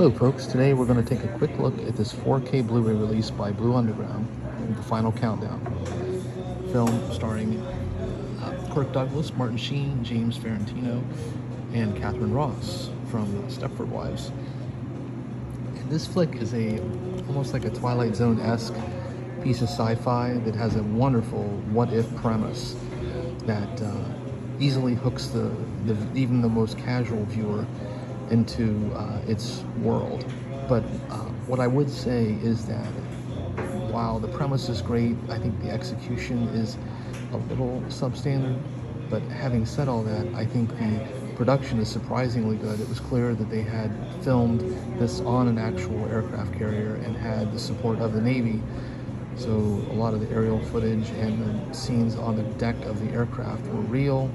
Hello folks, today we're going to take a quick look at this 4K Blu-ray release by Blue Underground, The Final Countdown. Film starring Kirk Douglas, Martin Sheen, James Ferrantino, and Catherine Ross from Stepford Wives. And this flick is almost like a Twilight Zone-esque piece of sci-fi that has a wonderful what-if premise that easily hooks even the most casual viewer into its world. But what I would say is that while the premise is great, I think the execution is a little substandard. But having said all that, I think the production is surprisingly good. It was clear that they had filmed this on an actual aircraft carrier and had the support of the Navy. So a lot of the aerial footage and the scenes on the deck of the aircraft were real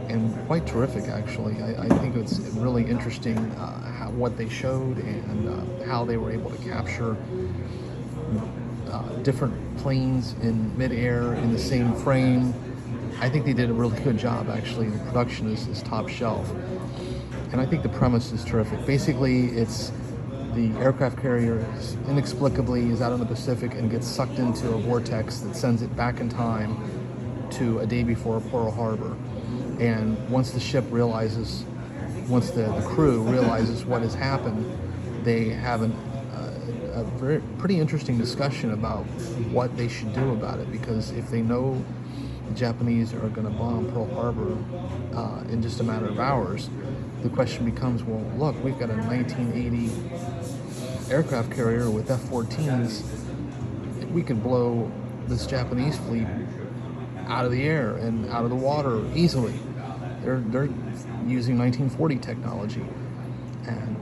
and quite terrific, actually. I think it's really interesting what they showed and how they were able to capture different planes in midair in the same frame. I think they did a really good job, actually. The production is top shelf. And I think the premise is terrific. Basically, it's the aircraft carrier inexplicably is out in the Pacific and gets sucked into a vortex that sends it back in time to a day before Pearl Harbor. And once the crew realizes what has happened, they have a pretty interesting discussion about what they should do about it. Because if they know the Japanese are going to bomb Pearl Harbor in just a matter of hours, the question becomes, well, look, we've got a 1980 aircraft carrier with F-14s. We could blow this Japanese fleet out of the air and out of the water easily. They're using 1940 technology, and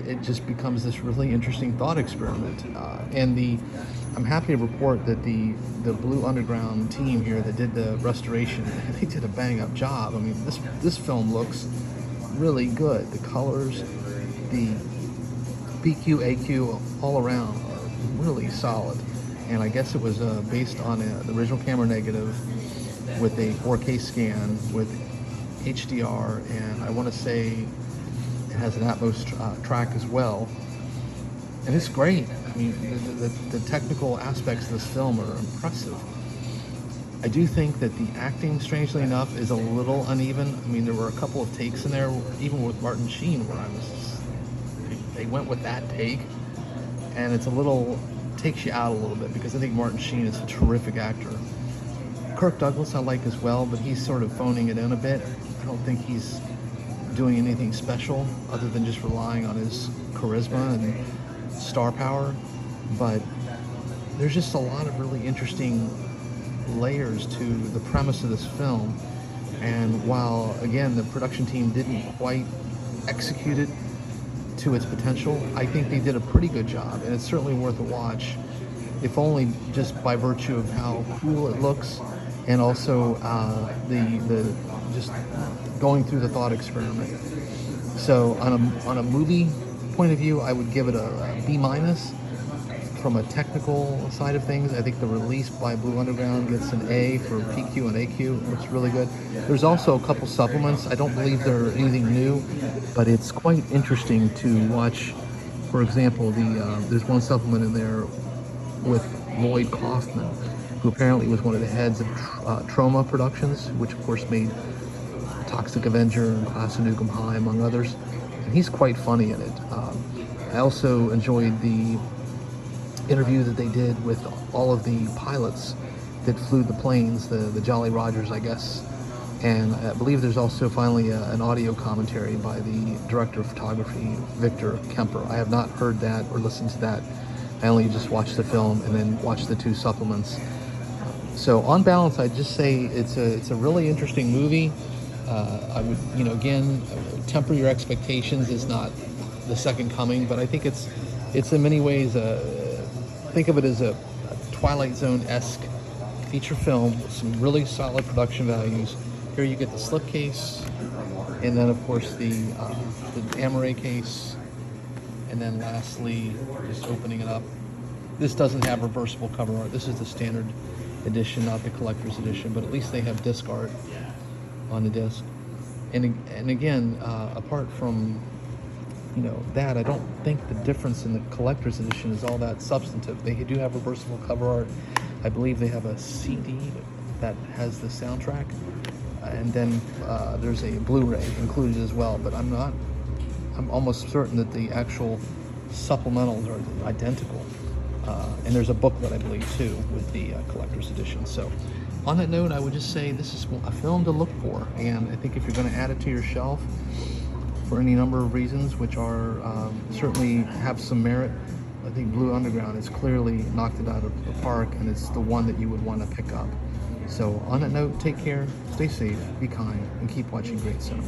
it just becomes this really interesting thought experiment. I'm happy to report that the Blue Underground team here that did the restoration, they did a bang-up job. I mean, this film looks really good. The colors, the PQ, AQ, all around are really solid. And I guess it was based on the original camera negative with a 4K scan with HDR, and I want to say it has an Atmos track as well. And it's great. I mean, the technical aspects of this film are impressive. I do think that the acting, strangely enough, is a little uneven. I mean, there were a couple of takes in there, even with Martin Sheen, where they went with that take, and takes you out a little bit, because I think Martin Sheen is a terrific actor. Kirk Douglas I like as well, but he's sort of phoning it in a bit. I don't think he's doing anything special other than just relying on his charisma and star power. But there's just a lot of really interesting layers to the premise of this film. And while, again, the production team didn't quite execute it to its potential, I think they did a pretty good job, and it's certainly worth a watch, if only just by virtue of how cool it looks, and also the just going through the thought experiment. So on a movie point of view, I would give it a B-. From a technical side of things, I think the release by Blue Underground gets an A for PQ and AQ. It looks really good. There's also a couple supplements. I don't believe they're anything new, but it's quite interesting to watch. For example, there's one supplement in there with Lloyd Kaufman, who apparently was one of the heads of Trauma Productions, which of course made Toxic Avenger and Class of Nukem High, among others. And he's quite funny in it. I also enjoyed the interview that they did with all of the pilots that flew the planes, the Jolly Rogers, I guess. And I believe there's also finally an audio commentary by the director of photography, Victor Kemper. I have not heard that or listened to that. I only just watched the film and then watched the two supplements. So on balance, I'd just say it's a really interesting movie. I would, again, temper your expectations. It's not The Second Coming, but I think it's in many ways think of it as a Twilight Zone-esque feature film with some really solid production values. Here you get the slipcase, and then of course the Amaray case, and then lastly, just opening it up. This doesn't have reversible cover art. This is the standard edition, not the collector's edition, but at least they have disc art on the disc. And again, apart from that, I don't think the difference in the collector's edition is all that substantive. They do have reversible cover art. I believe they have a CD that has the soundtrack, and then there's a Blu-ray included as well. But I'm almost certain that the actual supplementals are identical. And there's a booklet, I believe, too, with the collector's edition. So on that note, I would just say this is a film to look for. And I think if you're going to add it to your shelf for any number of reasons, which are certainly have some merit, I think Blue Underground has clearly knocked it out of the park, and it's the one that you would want to pick up. So on that note, take care, stay safe, be kind, and keep watching great cinema.